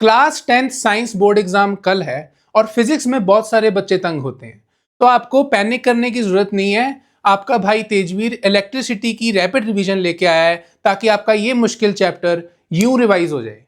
Class 10th science board exam कल है और फिजिक्स में बहुत सारे बच्चे तंग होते हैं। तो आपको पैनिक करने की जरूरत नहीं है। आपका भाई तेजवीर इलेक्ट्रिसिटी की रैपिड रिवीजन लेके आया है ताकि आपका ये मुश्किल चैप्टर यूं रिवाइज हो जाए।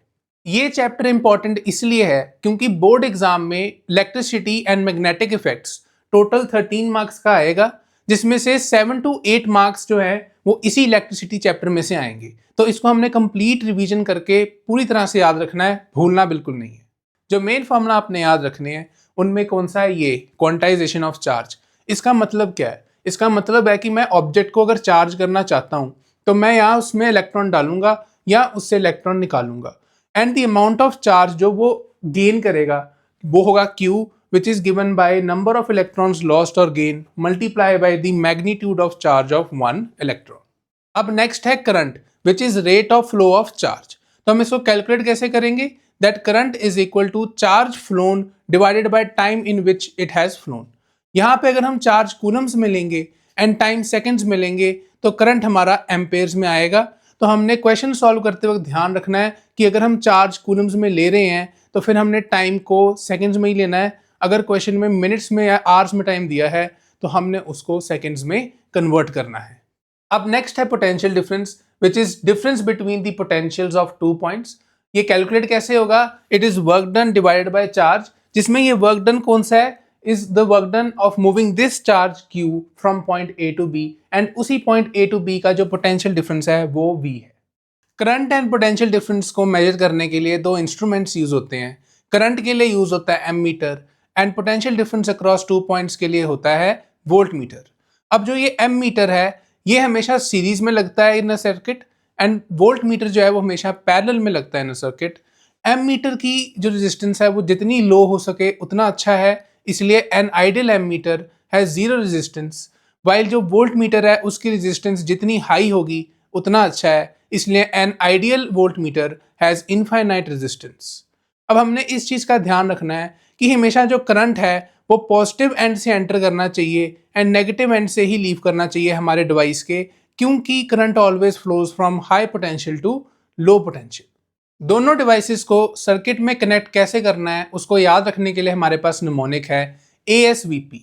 ये चैप्टर इंपॉर्टेंट इसलिए है क्योंकि बोर्ड एग्जाम में electricity and magnetic effects total 13 marks का आएगा, जिसमें से 7 to 8 मार्क्स जो है वो इसी इलेक्ट्रिसिटी चैप्टर में से आएंगे। तो इसको हमने कंप्लीट रिवीजन करके पूरी तरह से याद रखना है, भूलना बिल्कुल नहीं है। जो मेन फॉर्मूला आपने याद रखने हैं उनमें कौन सा है, ये क्वांटाइजेशन ऑफ चार्ज। इसका मतलब क्या है? इसका मतलब है कि मैं ऑब्जेक्ट को अगर चार्ज करना चाहता हूं तो मैं यहाँ उसमें इलेक्ट्रॉन डालूंगा या उससे इलेक्ट्रॉन निकालूंगा, and the amount of charge जो वो गेन करेगा वो होगा Q, which is given by number of electrons lost or gained multiply by the magnitude of charge of one electron। अब नेक्स्ट है current, which is rate of flow of charge. तो हम इसको कैलकुलेट कैसे करेंगे? That current is equal to charge flown divided by time in which it has flown. यहाँ पे अगर हम चार्ज कूलम्स में लेंगे एंड टाइम सेकंड्स में लेंगे तो करंट हमारा एम्पेयर्स में आएगा। तो हमने क्वेश्चन सॉल्व करते वक्त ध्यान रखना है कि अगर हम चार्ज कूलम्स में ले रहे हैं तो फिर हमने टाइम को सेकंड्स में ही लेना है। अगर क्वेश्चन में मिनट्स में या आवर्स में टाइम दिया है तो हमने उसको सेकंड्स में कन्वर्ट करना है। अब नेक्स्ट है potential difference, which is difference between the potentials of 2 points. ये कैलकुलेट कैसे होगा? It is work done divided by charge, जिसमें ये वर्क डन कौन सा है? Is the work done of moving this charge Q from point A to B, and उसी point A to B का जो पोटेंशियल डिफरेंस है वो V है। करंट एंड पोटेंशियल डिफरेंस को मेजर करने के लिए दो इंस्ट्रूमेंट्स यूज होते हैं। करंट के लिए यूज होता है ammeter and potential difference across 2 points के लिए होता है वोल्ट मीटर। अब जो ये एम मीटर है ये हमेशा सीरीज में लगता है in a circuit, and volt meter जो है वो हमेशा पैरेलल में लगता है in a circuit. Ammeter की जो रेजिस्टेंस है वो जितनी लो हो सके उतना अच्छा है, इसलिए an ideal ammeter has zero resistance, while जो वोल्ट मीटर है उसकी रेजिस्टेंस जितनी हाई होगी उतना अच्छा है, इसलिए an ideal volt meter has infinite resistance. अब हमने इस चीज का ध्यान रखना है कि हमेशा जो करंट है वो पॉजिटिव एंड से एंटर करना चाहिए एंड नेगेटिव एंड से ही लीव करना चाहिए हमारे डिवाइस के, क्योंकि current always flows from high potential to low potential. दोनों डिवाइसेस को सर्किट में कनेक्ट कैसे करना है उसको याद रखने के लिए हमारे पास निमोनिक है ASVP।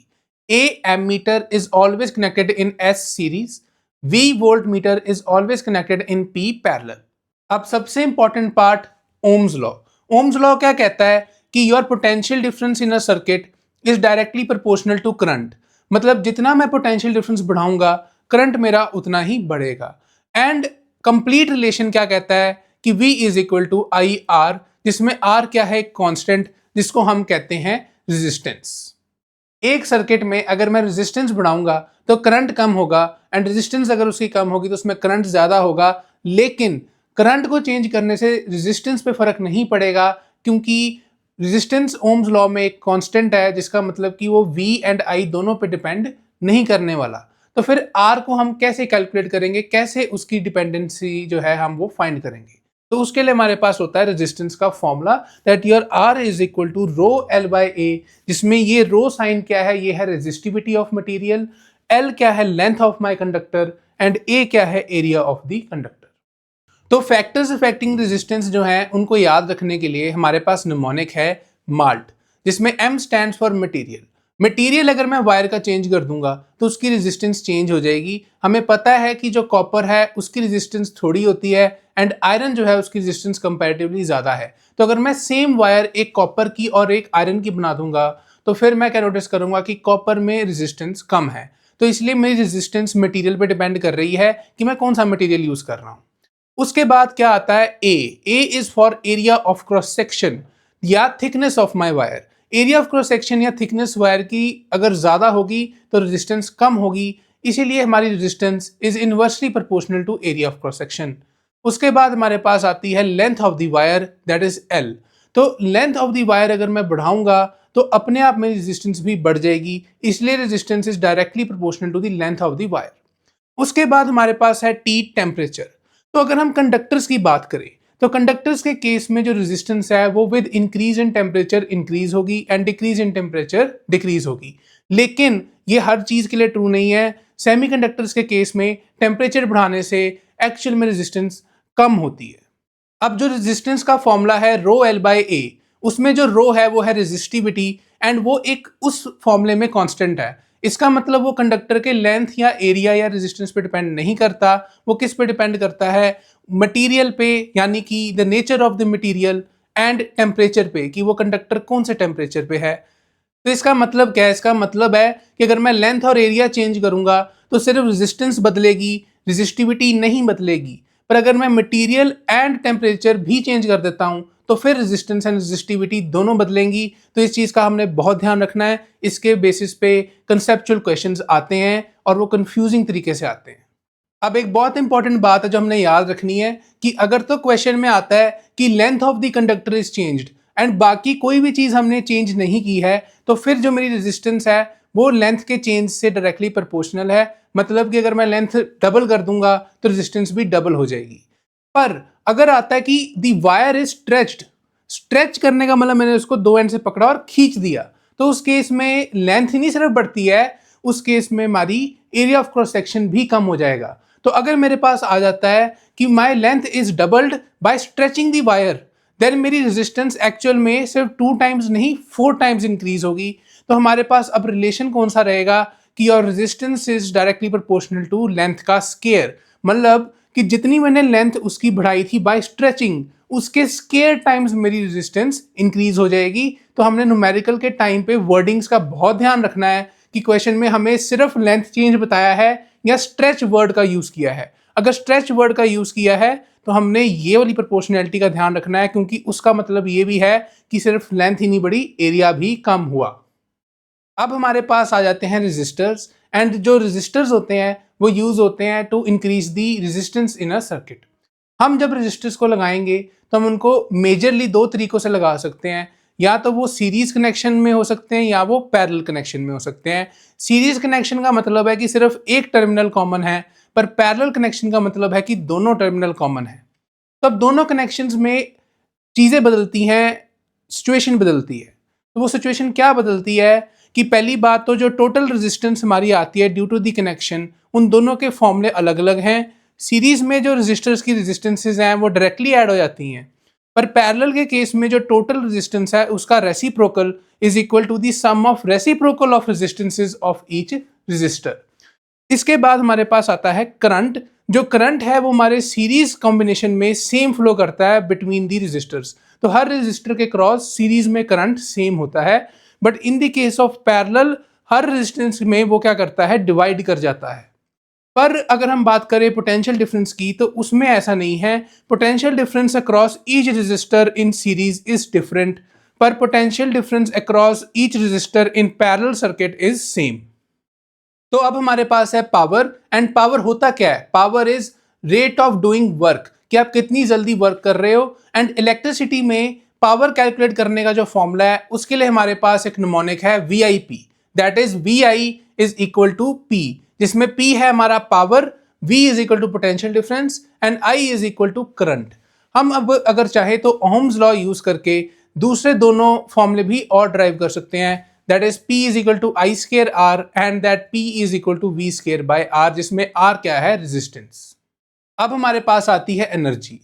A ammeter is always connected in S series, V voltmeter is always connected in P parallel। अब सबसे important part, Ohm's law. Ohm's law क्या कहता है कि your potential difference in a circuit is directly proportional to current. मतलब जितना मैं potential difference बढ़ाऊंगा करंट मेरा उतना ही बढ़ेगा। एंड कंप्लीट रिलेशन क्या कहता है कि V is equal to IR, जिसमें R क्या है? कांस्टेंट, जिसको हम कहते हैं रेजिस्टेंस। एक सर्किट में अगर मैं रेजिस्टेंस बढ़ाऊंगा तो करंट कम होगा, एंड रेजिस्टेंस अगर उसकी कम होगी तो उसमें करंट ज्यादा होगा। लेकिन करंट को चेंज करने से रेजिस्टेंस पे फर्क नहीं पड़ेगा, क्योंकि रेजिस्टेंस ओम्स लॉ में एक कांस्टेंट है, जिसका मतलब कि वो V एंड I दोनों पे डिपेंड नहीं करने वाला। तो फिर R को हम कैसे कैलकुलेट करेंगे, कैसे उसकी डिपेंडेंसी जो है हम वो फाइंड करेंगे? तो उसके लिए हमारे पास होता है रेजिस्टेंस का formula, that your R is equal to rho L by A, जिसमें ये रो साइन क्या है? ये है रेजिस्टिविटी ऑफ मटेरियल, L क्या है? Length of my conductor, and A क्या है? Area of the conductor. तो फैक्टर्स अफेक्टिंग रेजिस्टेंस जो है उनको याद रखने के लिए हमारे पास निमोनिक है माल्ट, जिसमें M stands for material. Material अगर मैं वायर का चेंज कर दूंगा तो उसकी रेजिस्टेंस चेंज हो जाएगी। हमें पता है कि जो कॉपर है उसकी रेजिस्टेंस थोड़ी होती है, एंड आयरन जो है उसकी रेजिस्टेंस कंपैरेटिवली ज्यादा है। तो अगर मैं सेम वायर एक कॉपर की और एक आयरन की बना दूंगा तो फिर मैं क्या नोटिस करूंगा कि कॉपर में रेजिस्टेंस कम है। तो इसलिए मेरी रेजिस्टेंस मटेरियल पे डिपेंड कर रही है कि मैं कौन सा मटेरियल यूज कर रहा हूं। उसके बाद क्या आता है? A is for area of cross section या thickness of my wire. Area of cross section या थिकनेस वायर की अगर ज्यादा होगी तो रेजिस्टेंस कम होगी, इसीलिए हमारी resistance is inversely proportional to area of cross section. उसके बाद हमारे पास आती है length of the wire, that is L। तो लेंथ ऑफ द वायर अगर मैं बढ़ाऊंगा तो अपने आप में रेजिस्टेंस भी बढ़ जाएगी, इसलिए resistance is directly proportional to the length of the wire. उसके बाद हमारे पास है T, टेम्परेचर। तो अगर हम कंडक्टर्स की बात करें तो कंडक्टर्स के केस में जो रेजिस्टेंस है वो with increase in temperature increase होगी and decrease in temperature decrease होगी। लेकिन ये हर चीज के लिए ट्रू नहीं है। सेमीकंडक्टर्स के केस में टेम्परेचर बढ़ाने से एक्चुअल में रेजिस्टेंस कम होती है। अब जो रेजिस्टेंस का फॉर्मूला है रो एल बाई ए, उसमें जो रो है वो है रेजिस्टिविटी एंड वो एक उस फॉर्मूले में कांस्टेंट है। इसका मतलब वो कंडक्टर के लेंथ या एरिया या रेजिस्टेंस पे डिपेंड नहीं करता, वो किस पे डिपेंड करता है, मटेरियल पे, यानी कि the nature of the material and temperature पे, कि वो कंडक्टर कौन से टेम्परेचर पे है। तो इसका मतलब क्या है? इसका मतलब है कि अगर मैं लेंथ और एरिया चेंज करूंगा तो सिर्फ रेजिस्टेंस बदलेगी, रेजिस्टिविटी नहीं बदलेगी। पर अगर मैं मटेरियल एंड टेम्परेचर भी चेंज कर देता हूं तो फिर रेजिस्टेंस एंड रेजिस्टिविटी दोनों बदलेंगी। तो इस चीज का हमने बहुत ध्यान रखना है। इसके बेसिस पे कंसेप्चुअल क्वेश्चंस आते हैं और वो कंफ्यूजिंग तरीके से आते हैं। अब एक बहुत इंपॉर्टेंट बात है जो हमने याद रखनी है कि अगर तो क्वेश्चन में आता है कि length of the conductor is changed and बाकी कोई भी चीज हमने चेंज नहीं की है, तो फिर जो मेरी रेजिस्टेंस है वो लेंथ के चेंज से डायरेक्टली प्रोपोर्शनल है। मतलब कि अगर मैं लेंथ डबल कर दूंगा तो रेजिस्टेंस भी डबल हो जाएगी। पर अगर आता है कि दी वायर इज स्ट्रेच्ड, स्ट्रेच करने का मतलब मैंने उसको दो एंड से पकड़ा और खींच दिया, तो उस केस में लेंथ ही नहीं सिर्फ बढ़ती है, उस केस में हमारी एरिया ऑफ क्रॉस सेक्शन भी कम हो जाएगा। तो अगर मेरे पास आ जाता है कि my length is doubled by stretching the wire, then मेरी रेजिस्टेंस एक्चुअल में सिर्फ 2 टाइम्स नहीं 4 टाइम्स इंक्रीज होगी। तो हमारे पास अब रिलेशन कौन सा रहेगा कि your resistance is directly proportional to length का स्केयर। मतलब कि जितनी मैंने लेंथ उसकी बढ़ाई थी बाय स्ट्रेचिंग, उसके स्केयर टाइम्स मेरी रेजिस्टेंस इंक्रीज हो जाएगी। तो हमने न्यूमेरिकल के टाइम पे वर्डिंग्स का बहुत ध्यान रखना है कि क्वेश्चन में हमें सिर्फ लेंथ चेंज बताया है या स्ट्रेच वर्ड का यूज किया है। अगर स्ट्रेच वर्ड का यूज किया है तो हमने ये वाली प्रोपोर्शनैलिटी का ध्यान रखना है, क्योंकि उसका मतलब ये भी है कि सिर्फ लेंथ ही नहीं बढ़ी, एरिया भी कम हुआ। अब हमारे पास आ जाते हैं रेजिस्टर्स, एंड जो रेजिस्टर्स होते हैं वो यूज होते हैं to increase the resistance in a circuit. हम जब रेजिस्टर्स को लगाएंगे तो हम उनको मेजरली दो तरीकों से लगा सकते हैं। या तो वो सीरीज कनेक्शन में हो सकते हैं या वो पैरेलल कनेक्शन में हो सकते हैं। सीरीज कनेक्शन का मतलब है कि सिर्फ एक टर्मिनल कॉमन है, पर पैरेलल कनेक्शन का मतलब है कि दोनों टर्मिनल कॉमन है। तो अब दोनों कनेक्शंस में चीज़ें बदलती हैं, सिचुएशन बदलती है। तो वो सिचुएशन क्या बदलती है कि पहली बात तो जो टोटल रेजिस्टेंस हमारी आती है ड्यू टू दी कनेक्शन, उन दोनों के फॉर्मूले अलग अलग हैं। सीरीज में जो रेजिस्टर्स की रेजिस्टेंसेज हैं वो डायरेक्टली ऐड हो जाती हैं, पर पैरेलल के केस में जो टोटल रेजिस्टेंस है उसका reciprocal is equal to the sum of reciprocal of resistances of each resistor. इसके बाद हमारे पास आता है करंट। जो करंट है वो हमारे सीरीज कॉम्बिनेशन में सेम फ्लो करता है बिटवीन दी रेजिस्टर्स। तो हर रेजिस्टर के क्रॉस सीरीज में करंट सेम होता है, but in the case of parallel her resistance में वो क्या करता है, डिवाइड कर जाता है। पर अगर हम बात करें पोटेंशियल डिफरेंस की तो उसमें ऐसा नहीं है। Potential difference across each resistor in series is different, पर potential difference across each resistor in parallel circuit is same. तो अब हमारे पास है पावर, एंड पावर होता क्या है? Power is rate of doing work, कि आप कितनी जल्दी वर्क कर रहे हो। एंड इलेक्ट्रिसिटी में पावर कैलकुलेट करने का जो फॉर्मूला है उसके लिए हमारे पास एक निमोनिक है VIP, that is VI is equal to P, जिसमें P है हमारा power, V is equal to potential difference and I is equal to current. हम अब अगर चाहे तो ओह्म्स लॉ यूज करके दूसरे दोनों फॉर्मूले भी और ड्राइव कर सकते हैं, that is P is equal to I square R and that P is equal to V square by R, जिसमें R क्या है, रेजिस्टेंस। अब हमारे पास आती है एनर्जी।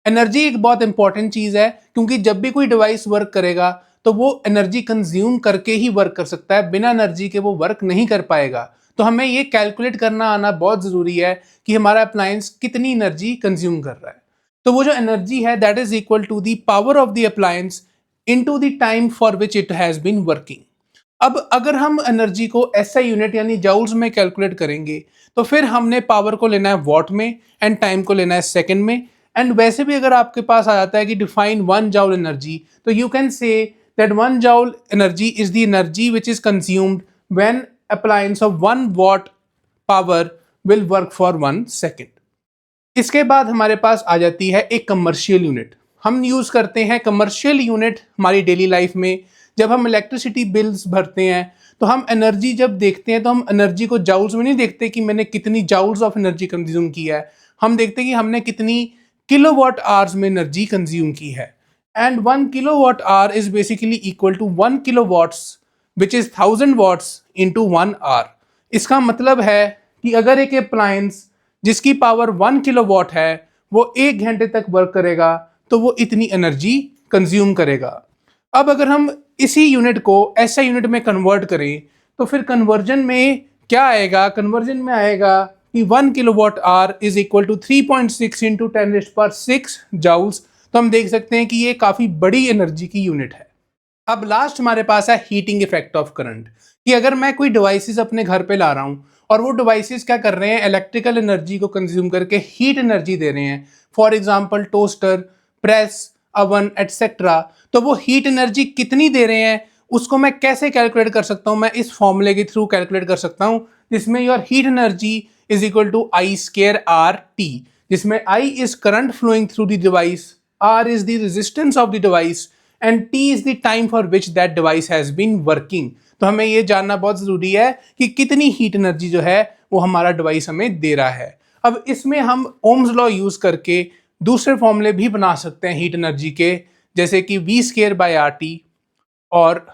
एनर्जी एक बहुत इंपॉर्टेंट चीज है, क्योंकि जब भी कोई डिवाइस वर्क करेगा तो वो एनर्जी कंज्यूम करके ही वर्क कर सकता है, बिना एनर्जी के वो वर्क नहीं कर पाएगा। तो हमें ये कैलकुलेट करना आना बहुत जरूरी है कि हमारा अप्लायंस कितनी एनर्जी कंज्यूम कर रहा है। तो वो जो एनर्जी है that is equal to the power of the appliance into the time for which it has been working. अब अगर हम एनर्जी को SI यूनिट यानी जाउल्स में कैलकुलेट करेंगे तो फिर हमने पावर को लेना है वॉट में एंड टाइम को लेना है सेकंड में। एंड वैसे भी अगर आपके पास आ जाता है कि डिफाइन 1 जाउल एनर्जी, तो you can say that 1 joule energy is the energy which is consumed when appliance of 1 what power will work for 1 second. इसके बाद हमारे पास आ जाती है एक कमर्शियल यूनिट। हम यूज करते हैं कमर्शियल यूनिट हमारी डेली लाइफ में। जब हम इलेक्ट्रिसिटी बिल्स भरते हैं तो हम एनर्जी जब देखते हैं तो हम एनर्जी को जाउल्स में नहीं देखते कि मैंने कितनी जाउल्स ऑफ एनर्जी कंज्यूम किया है, हम देखते हैं कि हमने कितनी किलोवाट आवर्स में एनर्जी कंज्यूम की है। And 1 kilowatt hour is basically equal to 1 kilowatts which is 1000 watts into 1 hour. इसका मतलब है कि अगर एक अप्लायंस जिसकी पावर 1 किलोवाट है वो 1 घंटे तक वर्क करेगा तो वो इतनी एनर्जी कंज्यूम करेगा। अब अगर हम इसी यूनिट को ऐसा यूनिट में कन्वर्ट करें तो फिर कन्वर्जन में क्या आएगा? कन्वर्जन में आएगा कि 1 kilowatt hour is equal to 3.6 into 10⁶ joules. तो हम देख सकते हैं कि ये काफ़ी बड़ी एनर्जी की यूनिट है। अब लास्ट हमारे पास है हीटिंग इफेक्ट ऑफ करंट, कि अगर मैं कोई डिवाइसेस अपने घर पे ला रहा हूँ और वो डिवाइसेस क्या कर रहे हैं, इलेक्ट्रिकल एनर्जी को कंज्यूम करके हीट एनर्जी दे रहे हैं, for example toaster, press, oven etcetera, तो वो हीट एनर्जी कितनी दे रहे हैं उसको मैं कैसे कैलकुलेट कर सकता हूँ? मैं इस फॉर्मूले के थ्रू कैलकुलेट कर सकता हूँ, जिसमें your heat energy is equal to I square R T, जिसमें I is current flowing through the device, R is the resistance of the device and T is the time for which that device has been working. तो हमें ये जानना बहुत जरूरी है कि कितनी हीट एनर्जी जो है वो हमारा डिवाइस हमें दे रहा है। अब इसमें हम ओम्स लॉ यूज करके दूसरे फॉर्मूले भी बना सकते हैं हीट एनर्जी के, जैसे कि V square by R t और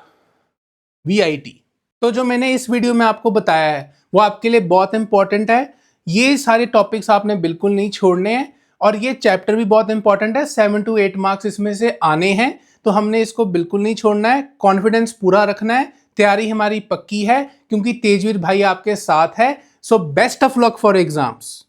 वी आई टी। तो जो मैंने इस वीडियो में आपको बताया है वो आपके लिए बहुत इंपॉर्टेंट है। ये सारे टॉपिक्स आपने बिल्कुल नहीं छोड़ने हैं और ये चैप्टर भी बहुत इंपॉर्टेंट है, 7 to 8 मार्क्स इसमें से आने हैं, तो हमने इसको बिल्कुल नहीं छोड़ना है, कॉन्फिडेंस पूरा रखना है, तैयारी हमारी पक्की है क्योंकि तेजवीर भाई आपके साथ है। So best of luck for exams.